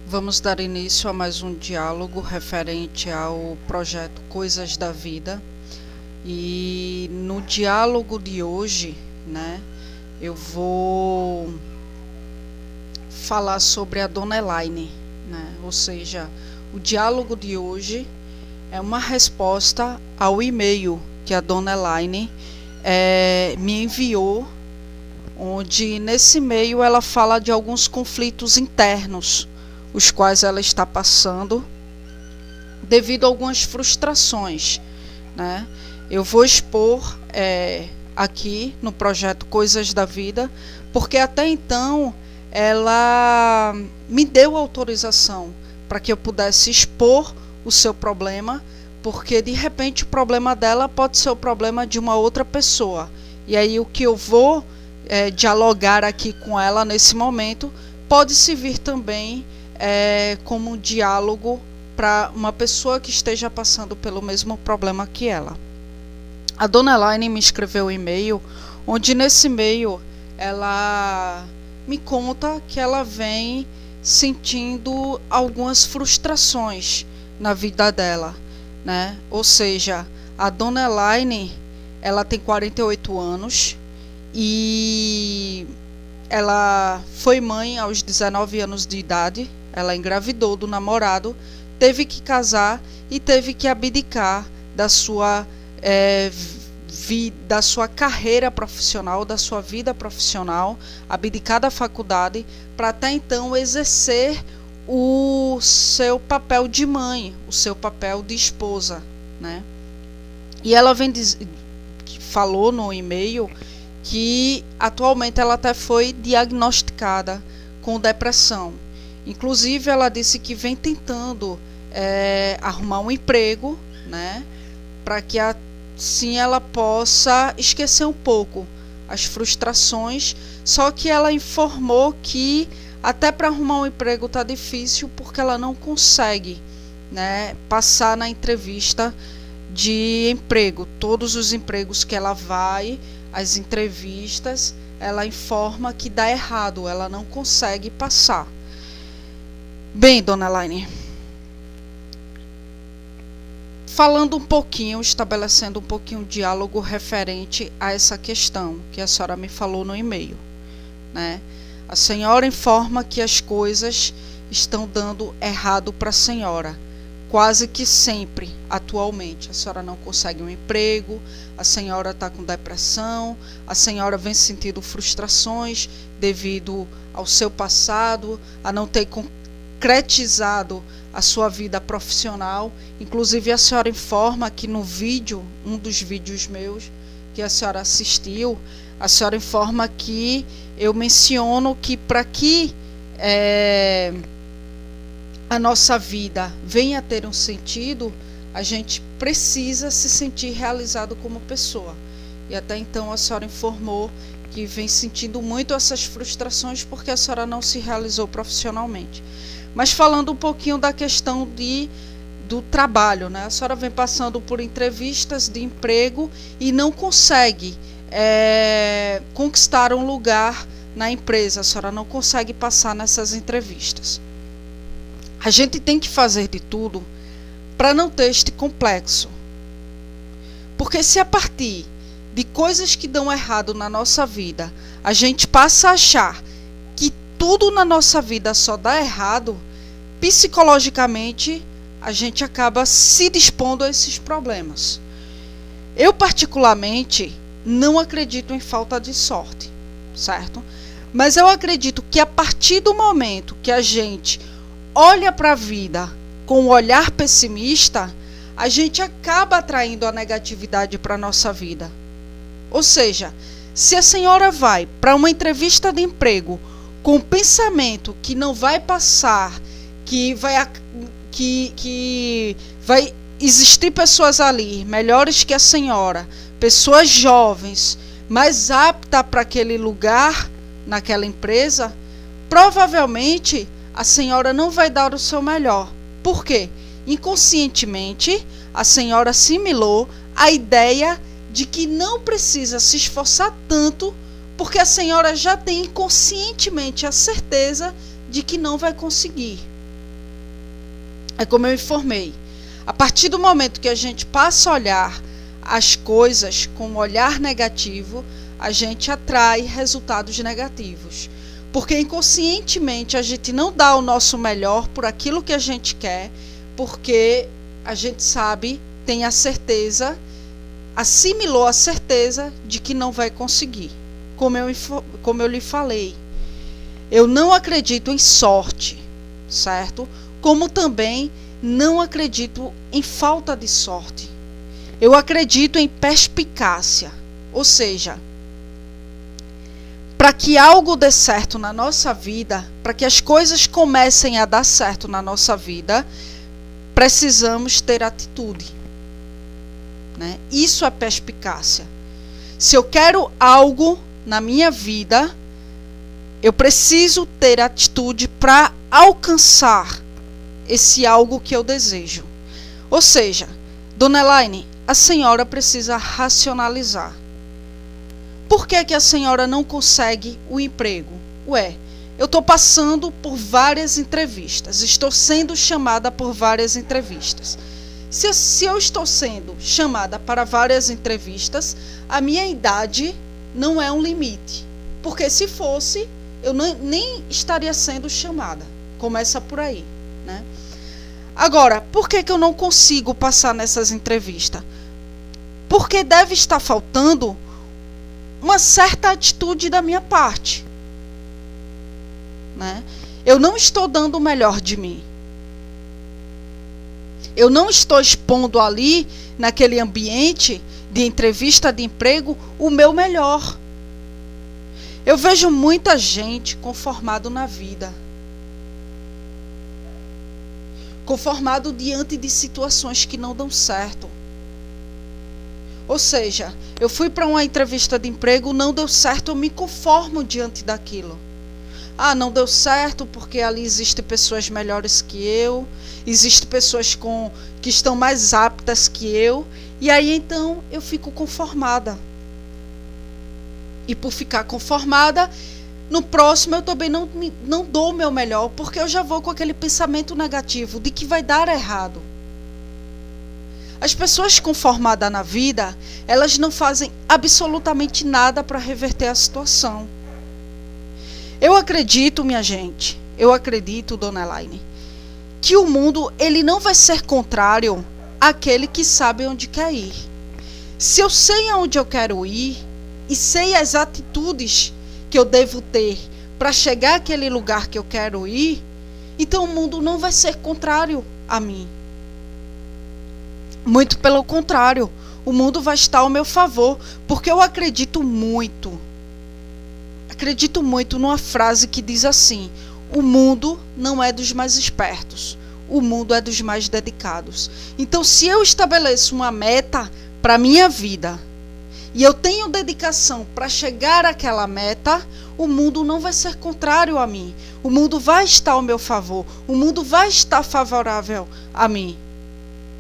Vamos dar início a mais um diálogo referente ao projeto Coisas da Vida. E no diálogo de hoje, eu vou falar sobre a Dona Elaine, Ou seja, o diálogo de hoje é uma resposta ao e-mail que a Dona Elaine me enviou, onde nesse e-mail ela fala de alguns conflitos internos, os quais ela está passando devido a algumas frustrações, Eu vou expor aqui no projeto Coisas da Vida, porque até então ela me deu autorização para que eu pudesse expor o seu problema, porque de repente o problema dela pode ser o problema de uma outra pessoa. E aí o que eu vou dialogar aqui com ela nesse momento pode servir também como um diálogo para uma pessoa que esteja passando pelo mesmo problema que ela. A Dona Elaine me escreveu um e-mail, onde nesse e-mail ela me conta que ela vem sentindo algumas frustrações na vida dela, Ou seja, a Dona Elaine, ela tem 48 anos e ela foi mãe aos 19 anos de idade. Ela engravidou do namorado, teve que casar e teve que abdicar da sua da sua carreira profissional, da sua vida profissional, abdicar da faculdade para até então exercer o seu papel de mãe, o seu papel de esposa, E ela falou no e-mail que atualmente ela até foi diagnosticada com depressão. Inclusive ela disse que vem tentando arrumar um emprego, para que assim ela possa esquecer um pouco as frustrações. Só que ela informou que até para arrumar um emprego está difícil, porque ela não consegue passar na entrevista de emprego. Todos os empregos que ela vai, as entrevistas, ela informa que dá errado, ela não consegue passar. Bem, Dona Elaine, falando um pouquinho, estabelecendo um pouquinho de diálogo referente a essa questão que a senhora me falou no e-mail, A senhora informa que as coisas estão dando errado para a senhora, quase que sempre, atualmente. A senhora não consegue um emprego, a senhora está com depressão, a senhora vem sentindo frustrações devido ao seu passado, a não ter concretizado a sua vida profissional. Inclusive a senhora informa que no vídeo, um dos vídeos meus que a senhora assistiu, a senhora informa que eu menciono que para que a nossa vida venha a ter um sentido, a gente precisa se sentir realizado como pessoa. E até então a senhora informou que vem sentindo muito essas frustrações porque a senhora não se realizou profissionalmente. Mas falando um pouquinho da questão do trabalho, A senhora vem passando por entrevistas de emprego e não consegue conquistar um lugar na empresa. A senhora não consegue passar nessas entrevistas. A gente tem que fazer de tudo para não ter este complexo. Porque se a partir de coisas que dão errado na nossa vida, a gente passa a achar que tudo na nossa vida só dá errado, psicologicamente a gente acaba se dispondo a esses problemas. Eu particularmente não acredito em falta de sorte, certo? Mas eu acredito que a partir do momento que a gente olha para a vida com um olhar pessimista, a gente acaba atraindo a negatividade para a nossa vida. Ou seja, se a senhora vai para uma entrevista de emprego com o pensamento que não vai passar, que vai existir pessoas ali melhores que a senhora, pessoas jovens, mais aptas para aquele lugar, naquela empresa, provavelmente a senhora não vai dar o seu melhor. Por quê? Inconscientemente, a senhora assimilou a ideia de que não precisa se esforçar tanto, porque a senhora já tem inconscientemente a certeza de que não vai conseguir. É como eu informei. A partir do momento que a gente passa a olhar as coisas com um olhar negativo, a gente atrai resultados negativos. Porque inconscientemente a gente não dá o nosso melhor por aquilo que a gente quer, porque a gente sabe, tem a certeza, assimilou a certeza de que não vai conseguir. Como eu lhe falei, eu não acredito em sorte, certo? Como também não acredito em falta de sorte. Eu acredito em perspicácia, ou seja, para que algo dê certo na nossa vida, para que as coisas comecem a dar certo na nossa vida, precisamos ter atitude, né? Isso é perspicácia. Se eu quero algo na minha vida, eu preciso ter atitude para alcançar esse algo que eu desejo. Ou seja, Dona Elaine, a senhora precisa racionalizar. Por que a senhora não consegue o emprego? Eu estou passando por várias entrevistas, estou sendo chamada por várias entrevistas. Se eu estou sendo chamada para várias entrevistas, a minha idade não é um limite. Porque se fosse, eu nem estaria sendo chamada. Começa por aí, né? Agora, por que eu não consigo passar nessas entrevistas? Porque deve estar faltando uma certa atitude da minha parte, né? Eu não estou dando o melhor de mim. Eu não estou expondo ali, naquele ambiente de entrevista de emprego, o meu melhor. Eu vejo muita gente conformado na vida, conformado diante de situações que não dão certo. Ou seja, eu fui para uma entrevista de emprego, não deu certo, eu me conformo diante daquilo. Ah, não deu certo porque ali existem pessoas melhores que eu, existem pessoas que estão mais aptas que eu, e aí então eu fico conformada. E por ficar conformada, no próximo eu também não dou o meu melhor, porque eu já vou com aquele pensamento negativo de que vai dar errado. As pessoas conformadas na vida, elas não fazem absolutamente nada para reverter a situação. Eu acredito, minha gente, Dona Elaine, que o mundo ele não vai ser contrário àquele que sabe onde quer ir. Se eu sei aonde eu quero ir e sei as atitudes que eu devo ter para chegar àquele lugar que eu quero ir, então o mundo não vai ser contrário a mim. Muito pelo contrário, o mundo vai estar ao meu favor, porque eu acredito muito numa frase que diz assim: o mundo não é dos mais espertos, o mundo é dos mais dedicados. Então, se eu estabeleço uma meta para a minha vida e eu tenho dedicação para chegar àquela meta, o mundo não vai ser contrário a mim, o mundo vai estar ao meu favor, o mundo vai estar favorável a mim.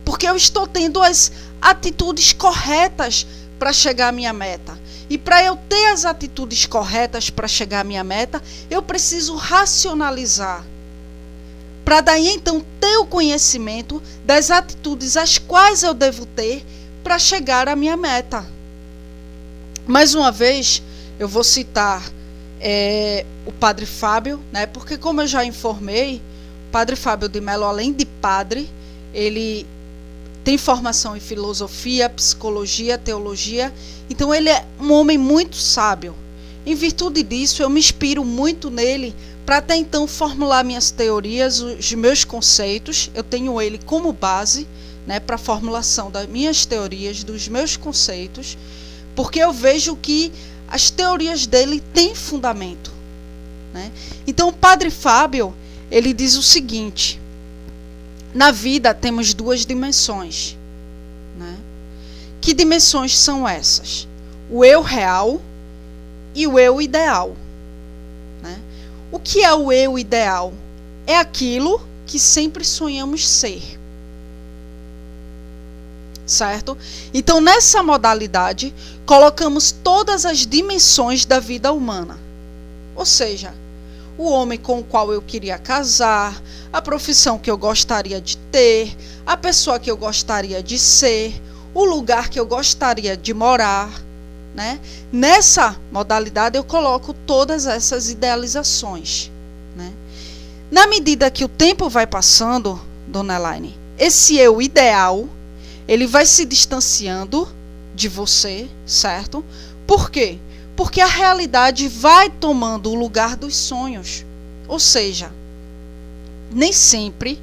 Porque eu estou tendo as atitudes corretas para chegar à minha meta. E para eu ter as atitudes corretas para chegar à minha meta, eu preciso racionalizar. Para daí então ter o conhecimento das atitudes as quais eu devo ter para chegar à minha meta. Mais uma vez, eu vou citar o Padre Fábio, né? Porque como eu já informei, o Padre Fábio de Mello, além de padre, ele tem formação em filosofia, psicologia, teologia. Então ele é um homem muito sábio. Em virtude disso, eu me inspiro muito nele para até então formular minhas teorias, os meus conceitos. Eu tenho ele como base, né, para a formulação das minhas teorias, dos meus conceitos, porque eu vejo que as teorias dele têm fundamento, né? Então o Padre Fábio, ele diz o seguinte: na vida temos duas dimensões, né? Que dimensões são essas? O eu real e o eu ideal, né? O que é o eu ideal? É aquilo que sempre sonhamos ser, certo? Então, nessa modalidade, colocamos todas as dimensões da vida humana. Ou seja, o homem com o qual eu queria casar, a profissão que eu gostaria de ter, a pessoa que eu gostaria de ser, o lugar que eu gostaria de morar, né? Nessa modalidade eu coloco todas essas idealizações, né? Na medida que o tempo vai passando, dona Elaine, esse eu ideal, ele vai se distanciando de você, certo? Por quê? Porque a realidade vai tomando o lugar dos sonhos. Ou seja, nem sempre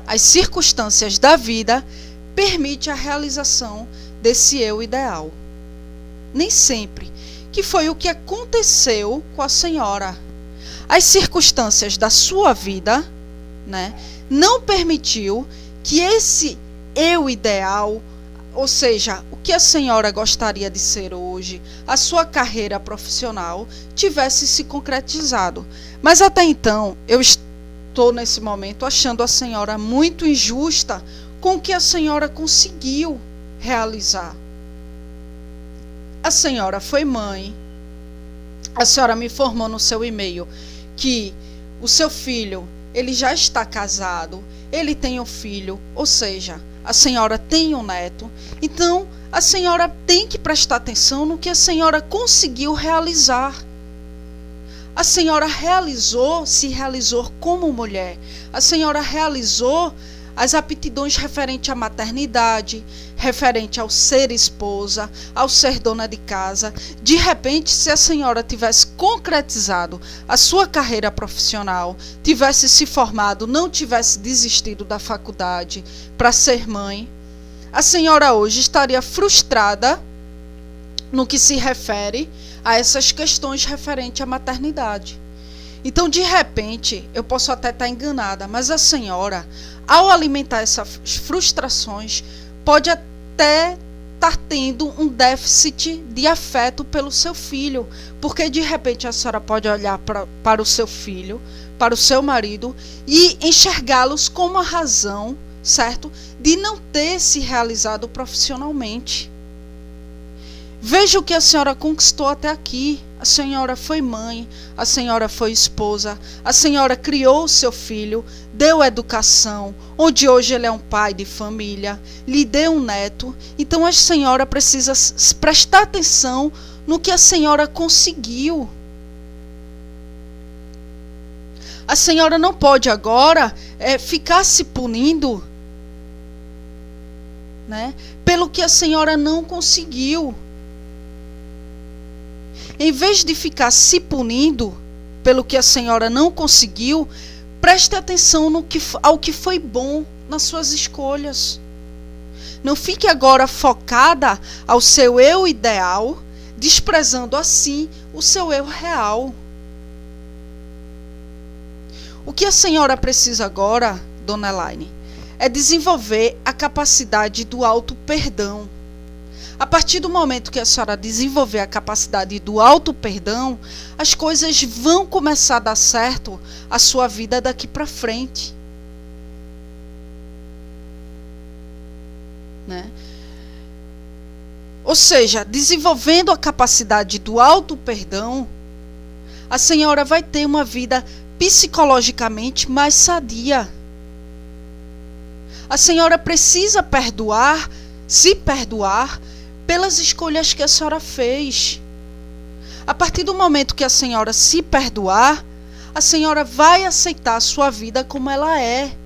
as circunstâncias da vida permitem a realização desse eu ideal. Nem sempre. Que foi o que aconteceu com a senhora. As circunstâncias da sua vida, né, não permitiu que esse eu ideal, ou seja, o que a senhora gostaria de ser hoje, a sua carreira profissional, tivesse se concretizado. Mas até então, eu estou nesse momento achando a senhora muito injusta com o que a senhora conseguiu realizar. A senhora foi mãe, a senhora me informou no seu e-mail que o seu filho, ele já está casado, ele tem um filho, ou seja, a senhora tem um neto. Então, a senhora tem que prestar atenção no que a senhora conseguiu realizar. A senhora se realizou como mulher. A senhora realizou as aptidões referente à maternidade, referente ao ser esposa, ao ser dona de casa. De repente, se a senhora tivesse concretizado a sua carreira profissional, tivesse se formado, não tivesse desistido da faculdade para ser mãe, a senhora hoje estaria frustrada no que se refere a essas questões referentes à maternidade. Então, de repente, eu posso até estar enganada, mas a senhora, ao alimentar essas frustrações, pode até estar tendo um déficit de afeto pelo seu filho, porque de repente a senhora pode olhar para o seu filho, para o seu marido e enxergá-los como a razão, certo, de não ter se realizado profissionalmente. Veja o que a senhora conquistou até aqui. A senhora foi mãe, a senhora foi esposa, a senhora criou o seu filho, deu educação, onde hoje ele é um pai de família, lhe deu um neto. Então a senhora precisa prestar atenção no que a senhora conseguiu. A senhora não pode agora ficar se punindo, né, pelo que a senhora não conseguiu. Em vez de ficar se punindo pelo que a senhora não conseguiu, preste atenção ao que foi bom nas suas escolhas. Não fique agora focada ao seu eu ideal, desprezando assim o seu eu real. O que a senhora precisa agora, dona Elaine, é desenvolver a capacidade do auto-perdão. A partir do momento que a senhora desenvolver a capacidade do auto-perdão, as coisas vão começar a dar certo a sua vida daqui para frente. Né? Ou seja, desenvolvendo a capacidade do auto-perdão, a senhora vai ter uma vida psicologicamente mais sadia. A senhora precisa se perdoar pelas escolhas que a senhora fez. A partir do momento que a senhora se perdoar, a senhora vai aceitar a sua vida como ela é.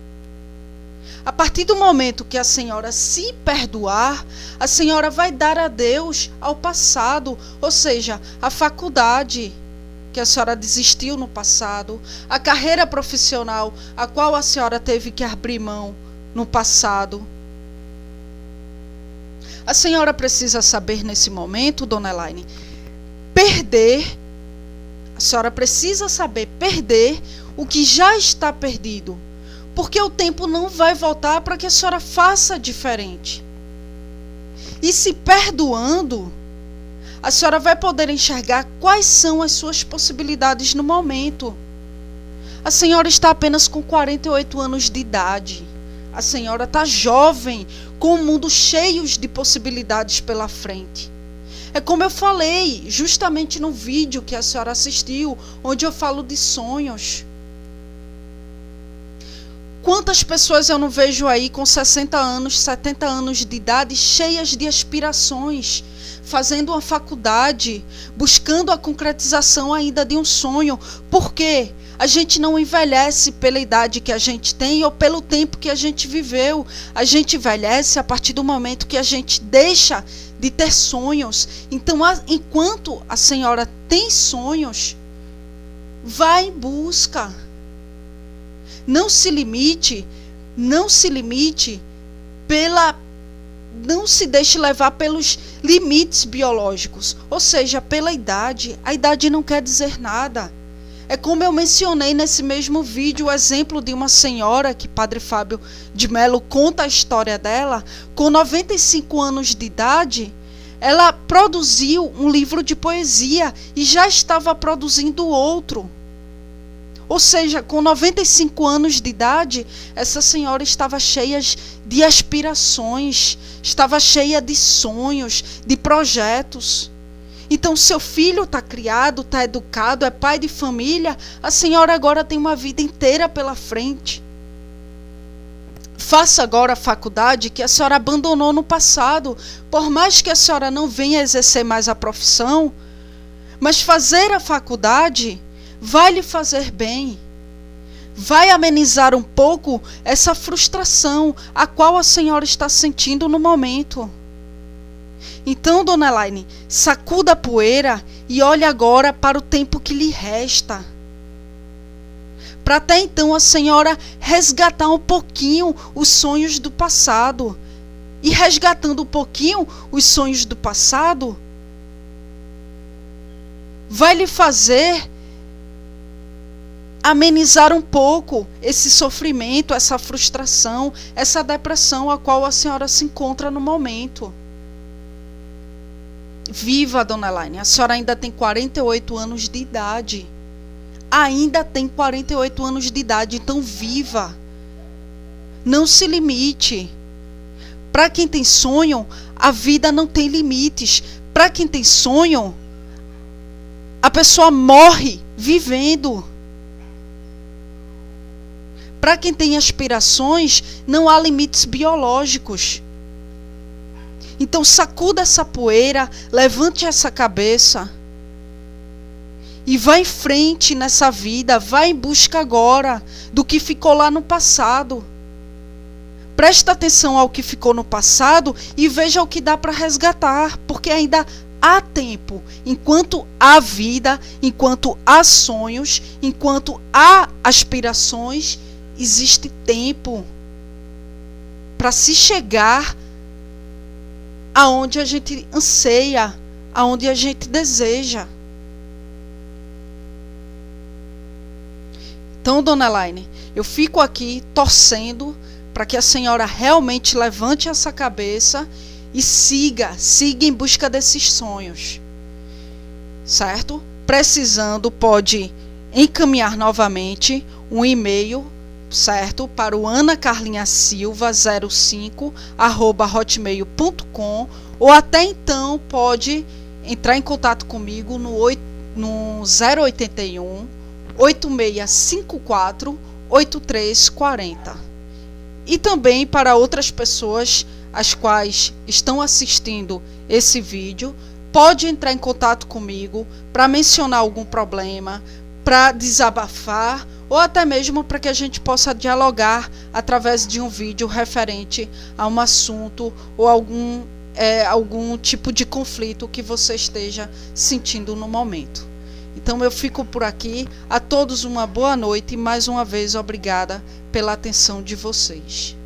A partir do momento que a senhora se perdoar, a senhora vai dar adeus ao passado, ou seja, a faculdade que a senhora desistiu no passado, a carreira profissional a qual a senhora teve que abrir mão no passado. A senhora precisa saber nesse momento, dona Elaine, a senhora precisa saber perder o que já está perdido, porque o tempo não vai voltar para que a senhora faça diferente. E se perdoando, a senhora vai poder enxergar quais são as suas possibilidades no momento. A senhora está apenas com 48 anos de idade. A senhora está jovem, com um mundo cheio de possibilidades pela frente. É como eu falei, justamente no vídeo que a senhora assistiu, onde eu falo de sonhos. Quantas pessoas eu não vejo aí com 60 anos, 70 anos de idade, cheias de aspirações, fazendo uma faculdade, buscando a concretização ainda de um sonho. Por quê? A gente não envelhece pela idade que a gente tem ou pelo tempo que a gente viveu. A gente envelhece a partir do momento que a gente deixa de ter sonhos. Então, enquanto a senhora tem sonhos, vá em busca. Não se limite não se deixe levar pelos limites biológicos, ou seja, pela idade. A idade não quer dizer nada. É como eu mencionei nesse mesmo vídeo o exemplo de uma senhora que Padre Fábio de Mello conta a história dela. Com 95 anos de idade, ela produziu um livro de poesia e já estava produzindo outro. Ou seja, com 95 anos de idade, essa senhora estava cheia de aspirações, estava cheia de sonhos, de projetos. Então, seu filho está criado, está educado, é pai de família, a senhora agora tem uma vida inteira pela frente. Faça agora a faculdade que a senhora abandonou no passado. Por mais que a senhora não venha exercer mais a profissão, mas fazer a faculdade vai lhe fazer bem. Vai amenizar um pouco essa frustração a qual a senhora está sentindo no momento. Então, dona Elaine, sacuda a poeira e olhe agora para o tempo que lhe resta. Para até então a senhora resgatar um pouquinho os sonhos do passado. E resgatando um pouquinho os sonhos do passado, vai lhe fazer amenizar um pouco esse sofrimento, essa frustração, essa depressão a qual a senhora se encontra no momento. Viva, dona Elaine, a senhora ainda tem 48 anos de idade. Ainda tem 48 anos de idade, então viva. Não se limite. Para quem tem sonho, a vida não tem limites. Para quem tem sonho, a pessoa morre vivendo. Para quem tem aspirações, não há limites biológicos. Então sacuda essa poeira, levante essa cabeça e vá em frente nessa vida, vá em busca agora do que ficou lá no passado. Presta atenção ao que ficou no passado e veja o que dá para resgatar, porque ainda há tempo. Enquanto há vida, enquanto há sonhos, enquanto há aspirações, existe tempo para se chegar aonde a gente anseia, aonde a gente deseja. Então, dona Elaine, eu fico aqui torcendo para que a senhora realmente levante essa cabeça e siga em busca desses sonhos, certo? Precisando, pode encaminhar novamente um e-mail, certo? Para o anacarlinhasilva05@hotmail.com, ou até então pode entrar em contato comigo no 081 8654 8340. E também para outras pessoas as quais estão assistindo esse vídeo, pode entrar em contato comigo para mencionar algum problema, para desabafar, ou até mesmo para que a gente possa dialogar através de um vídeo referente a um assunto ou algum tipo de conflito que você esteja sentindo no momento. Então eu fico por aqui. A todos uma boa noite e mais uma vez obrigada pela atenção de vocês.